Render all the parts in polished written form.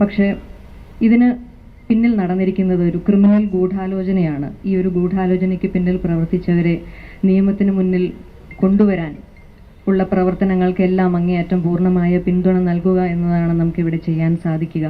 പക്ഷേ ഇതിന് പിന്നിൽ നടന്നിരിക്കുന്നത് ഒരു ക്രിമിനൽ ഗൂഢാലോചനയാണ്. ഈ ഒരു ഗൂഢാലോചനയ്ക്ക് പിന്നിൽ പ്രവർത്തിച്ചവരെ നിയമത്തിന് മുന്നിൽ കൊണ്ടുവരാൻ ഉള്ള പ്രവർത്തനങ്ങൾക്കെല്ലാം അങ്ങേയറ്റം പൂർണ്ണമായ പിന്തുണ നൽകുക എന്നതാണ് നമുക്കിവിടെ ചെയ്യാൻ സാധിക്കുക.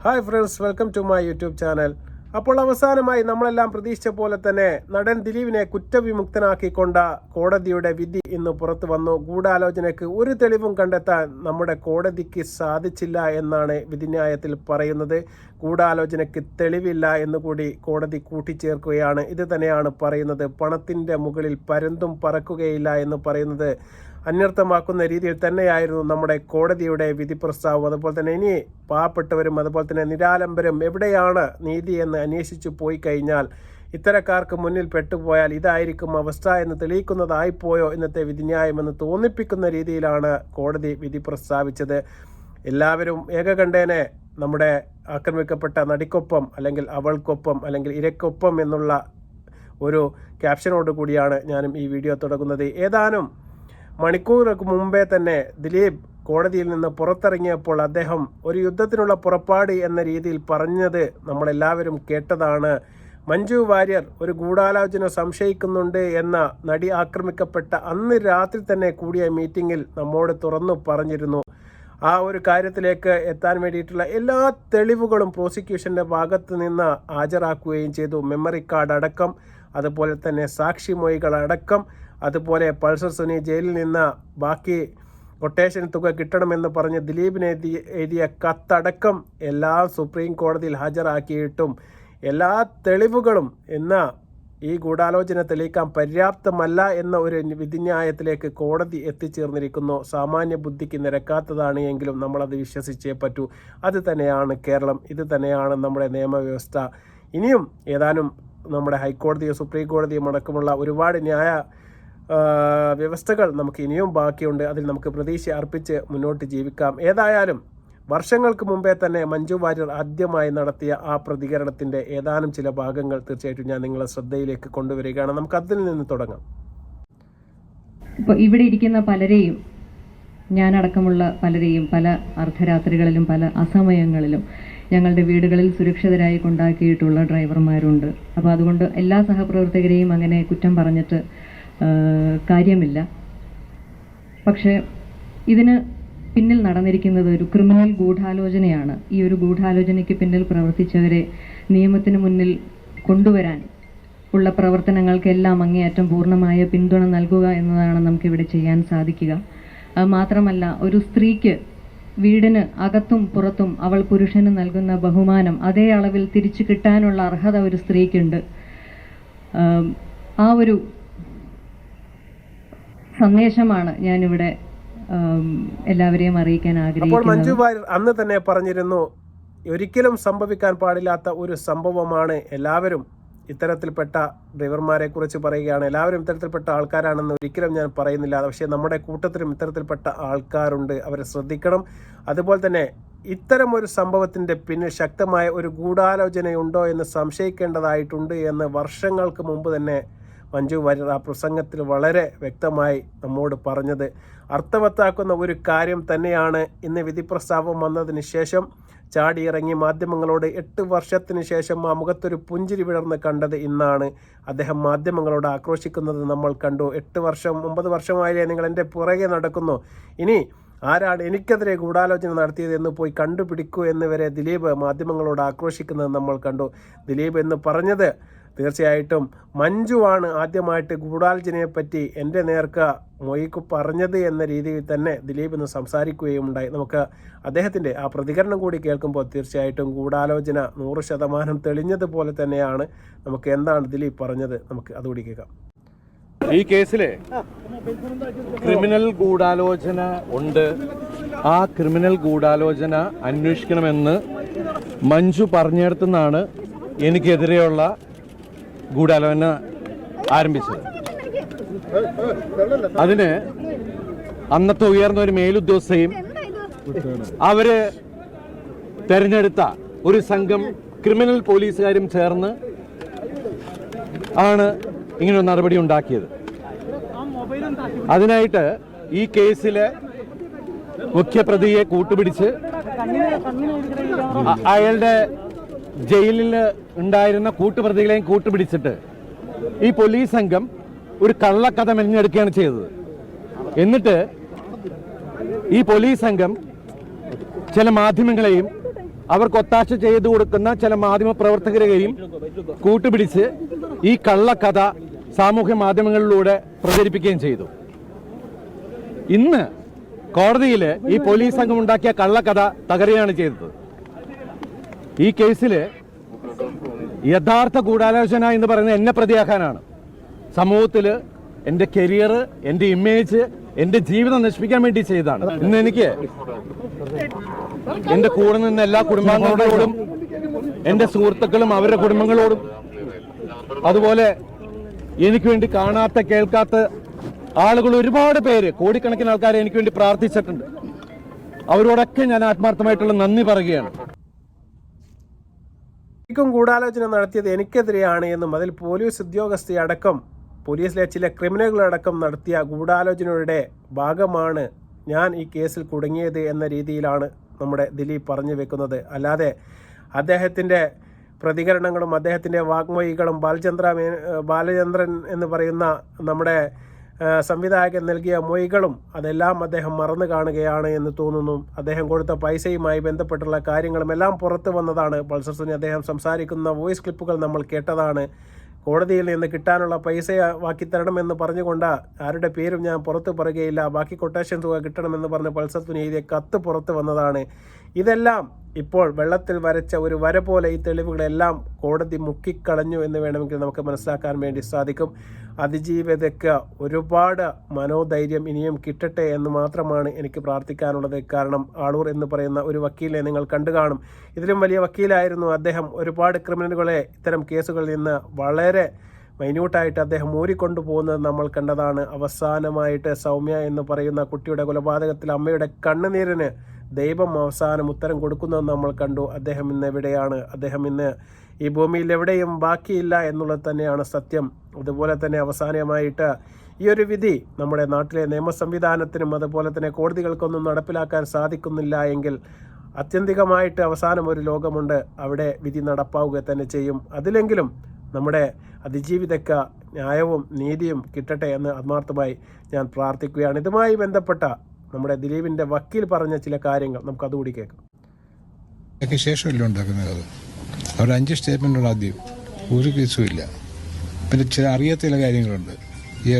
Hi friends, welcome to my YouTube channel. അപ്പോൾ അവസാനമായി നമ്മളെല്ലാം പ്രതീക്ഷിച്ച പോലെ തന്നെ നടൻ ദിലീപിനെ കുറ്റവിമുക്തനാക്കിക്കൊണ്ട കോടതിയുടെ വിധി ഇന്ന് പുറത്തു വന്നു. ഗൂഢാലോചനയ്ക്ക് ഒരു തെളിവും കണ്ടെത്താൻ നമ്മുടെ കോടതിക്ക് സാധിച്ചില്ല എന്നാണ് വിധിന്യായത്തിൽ പറയുന്നത്. ഗൂഢാലോചനയ്ക്ക് തെളിവില്ല എന്നുകൂടി കോടതി കൂട്ടിച്ചേർക്കുകയാണ്. ഇത് തന്നെയാണ് പറയുന്നത്. പണത്തിൻ്റെ മുകളിൽ പരുന്തും പറക്കുകയില്ല എന്ന് പറയുന്നത് അന്വർത്ഥമാക്കുന്ന രീതിയിൽ തന്നെയായിരുന്നു നമ്മുടെ കോടതിയുടെ വിധി പ്രസ്താവം. അതുപോലെ തന്നെ ഇനി പാവപ്പെട്ടവരും അതുപോലെ തന്നെ നിരാലംബരും എവിടെയാണ് നീതി എന്ന് അന്വേഷിച്ചു പോയി കഴിഞ്ഞാൽ ഇത്തരക്കാർക്ക് മുന്നിൽ പെട്ടുപോയാൽ ഇതായിരിക്കും അവസ്ഥ എന്ന് തെളിയിക്കുന്നതായിപ്പോയോ ഇന്നത്തെ വിധിന്യായമെന്ന് തോന്നിപ്പിക്കുന്ന രീതിയിലാണ് കോടതി വിധി പ്രസ്താവിച്ചത്. എല്ലാവരും ഏകകണ്ഠേന നമ്മുടെ ആക്രമിക്കപ്പെട്ട നടിക്കൊപ്പം അല്ലെങ്കിൽ അവൾക്കൊപ്പം അല്ലെങ്കിൽ ഇരയ്ക്കൊപ്പം എന്നുള്ള ഒരു ക്യാപ്ഷനോട് കൂടിയാണ് ഞാനും ഈ വീഡിയോ തുടങ്ങുന്നത്. ഏതാനും മണിക്കൂറുകൾക്ക് മുമ്പേ തന്നെ ദിലീപ് കോടതിയിൽ നിന്ന് പുറത്തിറങ്ങിയപ്പോൾ അദ്ദേഹം ഒരു യുദ്ധത്തിനുള്ള പുറപ്പാട് എന്ന രീതിയിൽ പറഞ്ഞത് നമ്മളെല്ലാവരും കേട്ടതാണ്. മഞ്ജു വാര്യർ ഒരു ഗൂഢാലോചന സംശയിക്കുന്നുണ്ട് എന്ന നടി ആക്രമിക്കപ്പെട്ട അന്ന് രാത്രി തന്നെ കൂടിയ മീറ്റിങ്ങിൽ നമ്മോട് തുറന്നു പറഞ്ഞിരുന്നു. ആ ഒരു കാര്യത്തിലേക്ക് എത്താൻ വേണ്ടിയിട്ടുള്ള എല്ലാ തെളിവുകളും പ്രോസിക്യൂഷൻ്റെ ഭാഗത്ത് നിന്ന് ഹാജരാക്കുകയും ചെയ്തു. മെമ്മറി കാർഡ് അടക്കം, അതുപോലെ തന്നെ സാക്ഷിമൊഴികൾ അടക്കം, അതുപോലെ പൾസർ സുനി ജയിലിൽ നിന്ന് ബാക്കി കൊട്ടേഷൻ തുക കിട്ടണമെന്ന് പറഞ്ഞ് ദിലീപിനെ എഴുതിയ കത്തടക്കം എല്ലാം സുപ്രീം കോടതിയിൽ ഹാജരാക്കിയിട്ടും എല്ലാ തെളിവുകളും ഈ ഗൂഢാലോചന തെളിയിക്കാൻ പര്യാപ്തമല്ല എന്ന ഒരു വിധിന്യായത്തിലേക്ക് കോടതി എത്തിച്ചേർന്നിരിക്കുന്നു. സാമാന്യ ബുദ്ധിക്ക് നിരക്കാത്തതാണ് എങ്കിലും നമ്മളത് വിശ്വസിച്ചേ പറ്റൂ. അത് തന്നെയാണ് കേരളം, ഇത് തന്നെയാണ് നമ്മുടെ നിയമവ്യവസ്ഥ. ഇനിയും ഏതാനും നമ്മുടെ ഹൈക്കോടതിയോ സുപ്രീം കോടതിയും അടക്കമുള്ള ഒരുപാട് ന്യായ വ്യവസ്ഥകൾ നമുക്ക് ഇനിയും ബാക്കിയുണ്ട്. അതിൽ നമുക്ക് പ്രതീക്ഷ അർപ്പിച്ച് മുന്നോട്ട് ജീവിക്കാം. ഏതായാലും വർഷങ്ങൾക്ക് മുമ്പേ തന്നെ മഞ്ജു വാര്യർ ആദ്യമായി നടത്തിയ ആ പ്രതികരണത്തിൻ്റെ ഏതാനും ചില ഭാഗങ്ങൾ തീർച്ചയായിട്ടും ഞാൻ നിങ്ങളെ ശ്രദ്ധയിലേക്ക് കൊണ്ടുവരികയാണ്. നമുക്ക് അതിൽ നിന്ന് തുടങ്ങാം. ഇപ്പോൾ ഇവിടെ ഇരിക്കുന്ന പലരെയും, ഞാനടക്കമുള്ള പലരെയും പല അർദ്ധരാത്രികളിലും പല അസമയങ്ങളിലും ഞങ്ങളുടെ വീടുകളിൽ സുരക്ഷിതരായി കൊണ്ടാക്കിയിട്ടുള്ള ഡ്രൈവർമാരുണ്ട്. അപ്പോൾ അതുകൊണ്ട് എല്ലാ സഹപ്രവർത്തകരെയും അങ്ങനെ കുറ്റം പറഞ്ഞിട്ട് കാര്യമില്ല. പക്ഷേ ഇതിന് പിന്നിൽ നടന്നിരിക്കുന്നത് ഒരു ക്രിമിനൽ ഗൂഢാലോചനയാണ്. ഈ ഒരു ഗൂഢാലോചനയ്ക്ക് പിന്നിൽ പ്രവർത്തിച്ചവരെ നിയമത്തിന് മുന്നിൽ കൊണ്ടുവരാൻ ഉള്ള പ്രവർത്തനങ്ങൾക്കെല്ലാം അങ്ങേയറ്റം പൂർണ്ണമായ പിന്തുണ നൽകുക എന്നതാണ് നമുക്കിവിടെ ചെയ്യാൻ സാധിക്കുക. മാത്രമല്ല, ഒരു സ്ത്രീക്ക് വീടിന് അകത്തും പുറത്തും അവൾ പുരുഷന് നൽകുന്ന ബഹുമാനം അതേ അളവിൽ തിരിച്ചു കിട്ടാനുള്ള അർഹത ഒരു സ്ത്രീക്കുണ്ട്. ആ ഒരു സന്ദേശമാണ് ഞാനിവിടെ എല്ലാവരെയും അറിയിക്കാൻ ആഗ്രഹിക്കുന്നത്. മഞ്ജു വാര്യർ അന്ന് തന്നെ പറഞ്ഞിരുന്നു, ഒരിക്കലും സംഭവിക്കാൻ പാടില്ലാത്ത ഒരു സംഭവമാണ്. എല്ലാവരും ഇത്തരത്തിൽപ്പെട്ട ഡ്രൈവർമാരെ കുറിച്ച് പറയുകയാണ്, എല്ലാവരും ഇത്തരത്തിൽപ്പെട്ട ആൾക്കാരാണെന്ന് ഒരിക്കലും ഞാൻ പറയുന്നില്ല. പക്ഷേ നമ്മുടെ കൂട്ടത്തിലും ഇത്തരത്തിൽപ്പെട്ട ആൾക്കാരുണ്ട്, അവരെ ശ്രദ്ധിക്കണം. അതുപോലെ തന്നെ ഇത്തരം ഒരു സംഭവത്തിൻ്റെ പിന്നിൽ ശക്തമായ ഒരു ഗൂഢാലോചനയുണ്ടോ എന്ന് സംശയിക്കേണ്ടതായിട്ടുണ്ട് എന്ന് വർഷങ്ങൾക്ക് മുമ്പ് തന്നെ മഞ്ജു വാര്യർ ആ പ്രസംഗത്തിൽ വളരെ വ്യക്തമായി നമ്മോട് പറഞ്ഞത്. അർത്ഥവത്താക്കുന്ന ഒരു കാര്യം തന്നെയാണ് ഇന്ന് വിധി പ്രസ്താവം വന്നതിന് ശേഷം ചാടിയിറങ്ങി മാധ്യമങ്ങളോട് 8 വർഷത്തിന് ശേഷം ആ മുഖത്തൊരു പുഞ്ചിരി വിടർന്ന് കണ്ടത് ഇന്നാണ്. അദ്ദേഹം മാധ്യമങ്ങളോട് ആക്രോശിക്കുന്നത് നമ്മൾ കണ്ടു. 9 വർഷമായില്ലേ നിങ്ങൾ എൻ്റെ പുറകെ നടക്കുന്നു, ഇനി ആരാണ് എനിക്കെതിരെ ഗൂഢാലോചന നടത്തിയത് എന്ന് പോയി കണ്ടുപിടിക്കൂ എന്ന് വരെ ദിലീപ് മാധ്യമങ്ങളോട് ആക്രോശിക്കുന്നത് നമ്മൾ കണ്ടു. ദിലീപ് എന്ന് പറഞ്ഞത് തീർച്ചയായിട്ടും മഞ്ജുവാണ് ആദ്യമായിട്ട് ഗൂഢാലോചനയെപ്പറ്റി എൻ്റെ നേർക്ക് മൊയ്ക്ക് പറഞ്ഞത് എന്ന രീതിയിൽ തന്നെ ദിലീപ് ഇന്ന് സംസാരിക്കുകയും ഉണ്ടായി. നമുക്ക് അദ്ദേഹത്തിൻ്റെ ആ പ്രതികരണം കൂടി കേൾക്കുമ്പോൾ തീർച്ചയായിട്ടും ഗൂഢാലോചന 100% തെളിഞ്ഞതുപോലെ തന്നെയാണ്. നമുക്ക് എന്താണ് ദിലീപ് പറഞ്ഞത് നമുക്ക് അതുകൂടി കേൾക്കാം. ഈ കേസിലെ ക്രിമിനൽ ഗൂഢാലോചന ഉണ്ട്. ആ ക്രിമിനൽ ഗൂഢാലോചന അന്വേഷിക്കണമെന്ന് മഞ്ജു പറഞ്ഞിടത്തുനിന്നാണ് എനിക്കെതിരെയുള്ള ഗൂഢാലോചന ആരംഭിച്ചത്. അതിന് അന്നത്തെ ഉയർന്ന ഒരു മേലുദ്യോഗസ്ഥയും അവര് തെരഞ്ഞെടുത്ത ഒരു സംഘം ക്രിമിനൽ പോലീസുകാരും ചേർന്ന് ആണ് ഇങ്ങനൊരു നടപടി ഉണ്ടാക്കിയത്. അതിനായിട്ട് ഈ കേസിലെ മുഖ്യപ്രതിയെ കൂട്ടുപിടിച്ച് അയാളുടെ ജയിലിൽ ഉണ്ടായിരുന്ന കൂട്ടുപ്രതികളെയും കൂട്ടുപിടിച്ചിട്ട് ഈ പോലീസ് സംഘം ഒരു കള്ളക്കഥ മെനഞ്ഞെടുക്കുകയാണ് ചെയ്തത്. എന്നിട്ട് ഈ പോലീസ് സംഘം ചില മാധ്യമങ്ങളെയും അവർക്ക് ഒത്താശ ചെയ്തു കൊടുക്കുന്ന ചില മാധ്യമ പ്രവർത്തകരെയും കൂട്ടുപിടിച്ച് ഈ കള്ളക്കഥ സാമൂഹ്യ മാധ്യമങ്ങളിലൂടെ പ്രചരിപ്പിക്കുകയും ചെയ്തു. ഇന്ന് കോടതിയിൽ ഈ പോലീസ് സംഘം ഉണ്ടാക്കിയ കള്ളക്കഥ തകരുകയാണ് ചെയ്തത്. ഈ കേസിൽ യഥാർത്ഥ ഗൂഢാലോചന എന്ന് പറയുന്നത് എന്നെ പ്രതിയാക്കാനാണ്. സമൂഹത്തിൽ എൻ്റെ കരിയർ, എൻ്റെ ഇമേജ്, എൻ്റെ ജീവിതം നശിപ്പിക്കാൻ വേണ്ടി ചെയ്തതാണ്. ഇന്ന് എനിക്ക് എൻ്റെ കൂടെ നിന്ന് എല്ലാ കുടുംബാംഗങ്ങളോടും, എൻ്റെ സുഹൃത്തുക്കളും അവരുടെ കുടുംബങ്ങളോടും, അതുപോലെ എനിക്ക് വേണ്ടി കാണാത്ത കേൾക്കാത്ത ആളുകൾ ഒരുപാട് പേര്, കോടിക്കണക്കിന് ആൾക്കാരെ എനിക്ക് വേണ്ടി പ്രാർത്ഥിച്ചിട്ടുണ്ട്. അവരോടൊക്കെ ഞാൻ ആത്മാർത്ഥമായിട്ടുള്ള നന്ദി പറയുകയാണ്. ഗൂഢാലോചന നടത്തിയത് എനിക്കെതിരെയാണ് എന്നും അതിൽ പോലീസ് ഉദ്യോഗസ്ഥയടക്കം പോലീസിലെ ചില ക്രിമിനലുകളടക്കം നടത്തിയ ഗൂഢാലോചനയുടെ ഭാഗമാണ് ഞാൻ ഈ കേസിൽ കുടുങ്ങിയത് എന്ന രീതിയിലാണ് നമ്മുടെ ദിലീപ് പറഞ്ഞു വെക്കുന്നത്. അല്ലാതെ അദ്ദേഹത്തിൻ്റെ പ്രതികരണങ്ങളും അദ്ദേഹത്തിൻ്റെ വാഗ്മൊഴികളും ബാലചന്ദ്രൻ എന്ന് പറയുന്ന നമ്മുടെ സംവിധായകൻ നൽകിയ മൊഴികളും അതെല്ലാം അദ്ദേഹം മറന്നു കാണുകയാണ് എന്ന് തോന്നുന്നു. അദ്ദേഹം കൊടുത്ത പൈസയുമായി ബന്ധപ്പെട്ടുള്ള കാര്യങ്ങളും എല്ലാം പുറത്തു വന്നതാണ്. പൾസർ സുനി അദ്ദേഹം സംസാരിക്കുന്ന വോയിസ് ക്ലിപ്പുകൾ നമ്മൾ കേട്ടതാണ്. കോടതിയിൽ നിന്ന് കിട്ടാനുള്ള പൈസ ബാക്കി തരണമെന്ന് പറഞ്ഞുകൊണ്ട് ആരുടെ പേരും ഞാൻ പുറത്ത് പറയുകയില്ല, ബാക്കി കൊട്ടേഷൻ തുക കിട്ടണമെന്ന് പറഞ്ഞ് പൾസർ സുനി എഴുതിയ കത്ത് പുറത്ത് വന്നതാണ്. ഇതെല്ലാം ഇപ്പോൾ വെള്ളത്തിൽ വരച്ച ഒരു വര പോലെ ഈ തെളിവുകളെല്ലാം കോടതി മുക്കിക്കളഞ്ഞു എന്ന് വേണമെങ്കിൽ നമുക്ക് മനസ്സിലാക്കാൻ വേണ്ടി സാധിക്കും. അതിജീവിതയ്ക്ക് ഒരുപാട് മനോധൈര്യം ഇനിയും കിട്ടട്ടെ എന്ന് മാത്രമാണ് എനിക്ക് പ്രാർത്ഥിക്കാനുള്ളത്. കാരണം ആളൂർ എന്ന് പറയുന്ന ഒരു വക്കീലിനെ നിങ്ങൾ കണ്ടു കാണും. ഇതിലും വലിയ വക്കീലായിരുന്നു അദ്ദേഹം. ഒരുപാട് ക്രിമിനലുകളെ ഇത്തരം കേസുകളിൽ നിന്ന് വളരെ മൈന്യൂട്ടായിട്ട് അദ്ദേഹം ഊരിക്കൊണ്ടു പോകുന്നത് നമ്മൾ കണ്ടതാണ്. അവസാനമായിട്ട് സൗമ്യ എന്ന് പറയുന്ന കുട്ടിയുടെ കൊലപാതകത്തിൽ അമ്മയുടെ കണ്ണുനീരിന് ദൈവം അവസാനം ഉത്തരം കൊടുക്കുന്നതെന്ന് നമ്മൾ കണ്ടു. അദ്ദേഹം ഇന്ന് എവിടെയാണ്? അദ്ദേഹം ഇന്ന് ഈ ഭൂമിയിൽ എവിടെയും ബാക്കിയില്ല എന്നുള്ളത് തന്നെയാണ് സത്യം. അതുപോലെ തന്നെ അവസാനമായിട്ട് ഈ ഒരു വിധി നമ്മുടെ നാട്ടിലെ നിയമ സംവിധാനത്തിനും അതുപോലെ തന്നെ കോടതികൾക്കൊന്നും നടപ്പിലാക്കാൻ സാധിക്കുന്നില്ല എങ്കിൽ ആത്യന്തികമായിട്ട് അവസാനം ഒരു ലോകമുണ്ട്, അവിടെ വിധി നടപ്പാവുക തന്നെ ചെയ്യും. അതിലെങ്കിലും നമ്മുടെ അതിജീവിതയ്ക്ക് ന്യായവും നീതിയും കിട്ടട്ടെ എന്ന് ആത്മാർത്ഥമായി ഞാൻ പ്രാർത്ഥിക്കുകയാണ്. ഇതുമായി ബന്ധപ്പെട്ട നമ്മുടെ ദിലീപിൻ്റെ വക്കീൽ പറഞ്ഞ ചില കാര്യങ്ങൾ നമുക്ക് അതുകൂടി കേൾക്കാം. ശേഷമല്ല ഉണ്ടാക്കുന്നത്. അവർ 5 സ്റ്റേറ്റ്മെൻറ്റുള്ള ആദ്യം ഒരു കേസും ഇല്ല. പിന്നെ ചില അറിയാത്ത ചില കാര്യങ്ങളുണ്ട്. ഈ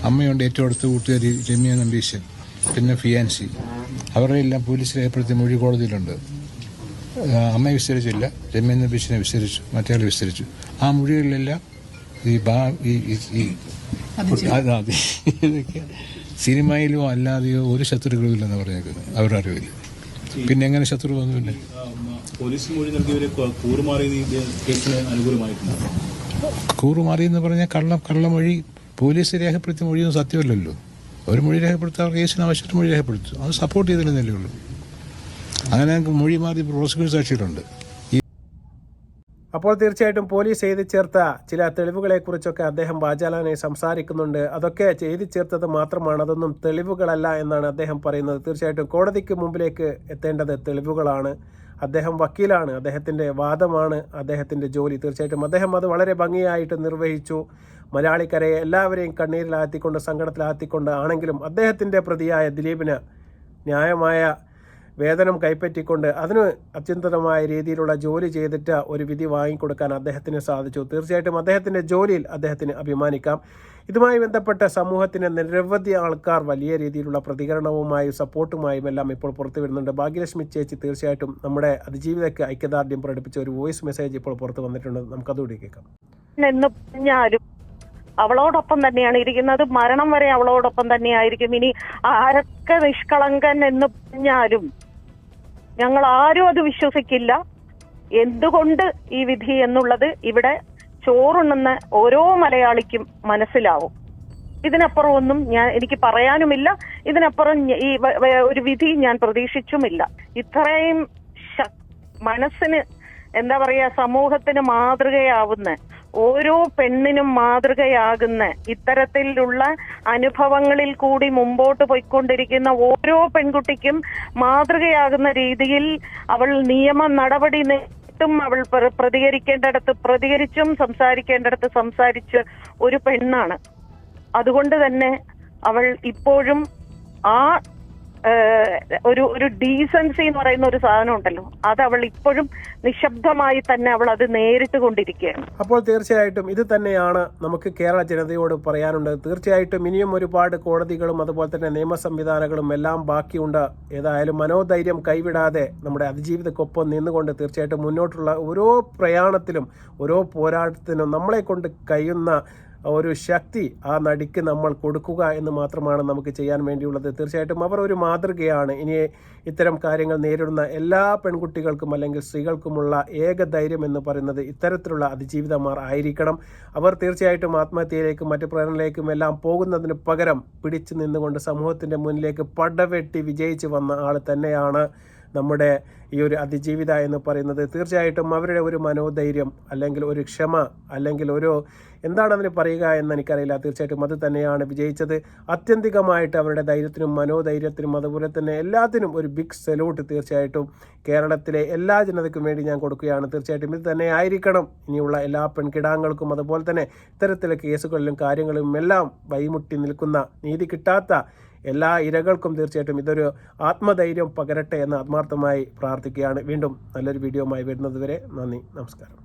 അമ്മയുണ്ട് ഏറ്റവും അടുത്ത കൂട്ടുകാരി രമ്യ നമ്പീശൻ, പിന്നെ ഫിയാൻസി, അവരുടെ എല്ലാം പോലീസ് രേഖപ്പെടുത്തിയ മൊഴി കോടതിയിലുണ്ട്. അമ്മയെ വിസ്തരിച്ചില്ല, രമ്യ നമ്പീശനെ വിസ്തരിച്ചു, മറ്റേ വിസ്തരിച്ചു. ആ മൊഴികളിലെല്ലാം സിനിമയിലോ അല്ലാതെയോ ഒരു ശത്രുക്കളും ഇല്ലെന്ന് പറഞ്ഞേക്കുന്നത് അവരുടെ അറിവില്ല. പിന്നെ എങ്ങനെ ശത്രു വന്നില്ല? പോലീസ് മൊഴി നൽകിയവരെ കൂറുമാറി എന്ന് പറഞ്ഞാൽ കള്ളമൊഴി പോലീസ് രേഖപ്പെടുത്തിയ മൊഴിയൊന്നും സത്യമല്ലല്ലോ. ഒരു മൊഴി രേഖപ്പെടുത്താൻ കേസിന് ആവശ്യത്തിന് മൊഴി രേഖപ്പെടുത്തു, അത് സപ്പോർട്ട് ചെയ്തില്ലെന്നല്ലേ ഉള്ളൂ. അങ്ങനെ മൊഴി മാറി പ്രോസിക്യൂഷൻ സാക്ഷിയിലുണ്ട്. അപ്പോൾ തീർച്ചയായിട്ടും പോലീസ് എഴുതി ചേർത്ത ചില തെളിവുകളെക്കുറിച്ചൊക്കെ അദ്ദേഹം വാചാലനായി സംസാരിക്കുന്നുണ്ട്. അതൊക്കെ എഴുതി ചേർത്തത് മാത്രമാണ്, അതൊന്നും തെളിവുകളല്ല എന്നാണ് അദ്ദേഹം പറയുന്നത്. തീർച്ചയായിട്ടും കോടതിക്ക് മുമ്പിലേക്ക് എത്തേണ്ടത് തെളിവുകളാണ്. അദ്ദേഹം വക്കീലാണ്, അദ്ദേഹത്തിൻ്റെ വാദമാണ് അദ്ദേഹത്തിൻ്റെ ജോലി. തീർച്ചയായിട്ടും അദ്ദേഹം അത് വളരെ ഭംഗിയായിട്ട് നിർവഹിച്ചു. മലയാളിക്കരയെ എല്ലാവരെയും കണ്ണീരിലാഴ്ത്തിക്കൊണ്ട് സങ്കടത്തിലാഴ്ത്തിക്കൊണ്ട് ആണെങ്കിലും അദ്ദേഹത്തിൻ്റെ പ്രതിയായ ദിലീപിന് ന്യായമായ വേതനം കൈപ്പറ്റിക്കൊണ്ട് അതിന് അത്യന്തമായ രീതിയിലുള്ള ജോലി ചെയ്തിട്ട് ഒരു വിധി വാങ്ങിക്കൊടുക്കാൻ അദ്ദേഹത്തിന് സാധിച്ചു. തീർച്ചയായിട്ടും അദ്ദേഹത്തിൻ്റെ ജോലിയിൽ അദ്ദേഹത്തിന് അഭിമാനിക്കാം. ഇതുമായി ബന്ധപ്പെട്ട സമൂഹത്തിന് നിരവധി ആൾക്കാർ വലിയ രീതിയിലുള്ള പ്രതികരണവുമായും സപ്പോർട്ടുമായും എല്ലാം ഇപ്പോൾ പുറത്തു വരുന്നുണ്ട്. ഭാഗ്യലക്ഷ്മി ചേച്ചി തീർച്ചയായിട്ടും നമ്മുടെ അതിജീവിതയ്ക്ക് ഐക്യദാർഢ്യം പ്രകടിപ്പിച്ച ഒരു വോയിസ് മെസ്സേജ് ഇപ്പോൾ പുറത്തു വന്നിട്ടുണ്ട്. നമുക്കതുകൂടി കേൾക്കാം. അവളോടൊപ്പം തന്നെയാണ് ഇരിക്കുന്നത്, മരണം വരെ അവളോടൊപ്പം തന്നെയായിരിക്കും. ഇനി ആരൊക്കെ നിഷ്കളങ്കൻ എന്ന് പറഞ്ഞാലും ഞങ്ങൾ ആരും അത് വിശ്വസിക്കില്ല. എന്തുകൊണ്ട് ഈ വിധി എന്നുള്ളത് ഇവിടെ ചോറുണ്ണുന്ന ഓരോ മലയാളിക്കും മനസ്സിലാവും. ഇതിനപ്പുറം ഒന്നും എനിക്ക് പറയാനുമില്ല. ഇതിനപ്പുറം ഈ ഒരു വിധി ഞാൻ പ്രതീക്ഷിച്ചുമില്ല. ഇത്രയും മനസ്സിന് എന്താ പറയാ, സമൂഹത്തിന് മാതൃകയാവുന്ന ഓരോ പെണ്ണിനും മാതൃകയാകുന്ന ഇത്തരത്തിലുള്ള അനുഭവങ്ങളിൽ കൂടി മുമ്പോട്ട് പോയിക്കൊണ്ടിരിക്കുന്ന ഓരോ പെൺകുട്ടിക്കും മാതൃകയാകുന്ന രീതിയിൽ അവൾ നിയമ നടപടി ും അവൾ പ്രതികരിക്കേണ്ടിടത്ത് പ്രതികരിച്ചും സംസാരിക്കേണ്ടിടത്ത് സംസാരിച്ച് ഒരു പെണ്ണാണ്. അതുകൊണ്ട് തന്നെ അവൾ ഇപ്പോഴും ആ ഒരു ഡീസൻസി എന്ന് പറയുന്ന ഒരു സാധനം ഉണ്ടല്ലോ, അത് അവൾ ഇപ്പോഴും നിശബ്ദമായി തന്നെ അവൾ അത് നേരിട്ട് കൊണ്ടിരിക്കുകയാണ്. അപ്പോൾ തീർച്ചയായിട്ടും ഇത് തന്നെയാണ് നമുക്ക് കേരള ജനതയോട് പറയാനുണ്ട്. തീർച്ചയായിട്ടും ഇനിയും ഒരുപാട് കോടതികളും അതുപോലെ തന്നെ നിയമ സംവിധാനങ്ങളും എല്ലാം ബാക്കിയുണ്ട്. ഏതായാലും മനോധൈര്യം കൈവിടാതെ നമ്മുടെ അതിജീവിതക്കൊപ്പം നിന്നുകൊണ്ട് തീർച്ചയായിട്ടും മുന്നോട്ടുള്ള ഓരോ പ്രയാണത്തിലും ഓരോ പോരാട്ടത്തിനും നമ്മളെ കൊണ്ട് കഴിയുന്ന ഒരു ശക്തി ആ നടിക്ക് നമ്മൾ കൊടുക്കുക എന്ന് മാത്രമാണ് നമുക്ക് ചെയ്യാൻ വേണ്ടിയുള്ളത്. തീർച്ചയായിട്ടും അവർ ഒരു മാതൃകയാണ്. ഇനി ഇത്തരം കാര്യങ്ങൾ നേരിടുന്ന എല്ലാ പെൺകുട്ടികൾക്കും അല്ലെങ്കിൽ സ്ത്രീകൾക്കുമുള്ള ഏക ധൈര്യം എന്ന് പറയുന്നത് ഇത്തരത്തിലുള്ള അതിജീവിതമാർ ആയിരിക്കണം. അവർ തീർച്ചയായിട്ടും ആത്മഹത്യയിലേക്കും മറ്റു പ്രേരണയിലേക്കും എല്ലാം പോകുന്നതിന് പകരം പിടിച്ചു നിന്നുകൊണ്ട് സമൂഹത്തിൻ്റെ മുന്നിലേക്ക് പടവെട്ടി വിജയിച്ച് വന്ന ആൾ തന്നെയാണ് നമ്മുടെ ഈ ഒരു അതിജീവിത എന്ന് പറയുന്നത്. തീർച്ചയായിട്ടും അവരുടെ ഒരു മനോധൈര്യം അല്ലെങ്കിൽ ഒരു ക്ഷമ അല്ലെങ്കിൽ ഒരു എന്താണ് അതിന് പറയുക എന്ന് എനിക്കറിയില്ല. തീർച്ചയായിട്ടും അത് തന്നെയാണ് വിജയിച്ചത്. ആത്യന്തികമായിട്ട് അവരുടെ ധൈര്യത്തിനും മനോധൈര്യത്തിനും അതുപോലെ തന്നെ എല്ലാത്തിനും ഒരു ബിഗ് സല്യൂട്ട് തീർച്ചയായിട്ടും കേരളത്തിലെ എല്ലാ ജനതയ്ക്കും വേണ്ടി ഞാൻ കൊടുക്കുകയാണ്. തീർച്ചയായിട്ടും ഇത് തന്നെ ആയിരിക്കണം ഇനിയുള്ള എല്ലാ പെൺകിടാങ്ങൾക്കും അതുപോലെ തന്നെ ഇത്തരത്തിലെ കേസുകളിലും കാര്യങ്ങളിലും എല്ലാം വഴിമുട്ടി നിൽക്കുന്ന നീതി കിട്ടാത്ത എല്ലാ ഇരകൾക്കും തീർച്ചയായിട്ടും ഇതൊരു ആത്മധൈര്യം പകരട്ടെ എന്ന് ആത്മാർത്ഥമായി പ്രാർത്ഥിക്കുകയാണ്. വീണ്ടും നല്ലൊരു വീഡിയോയുമായി വരുന്നത് വരെ നന്ദി, നമസ്കാരം.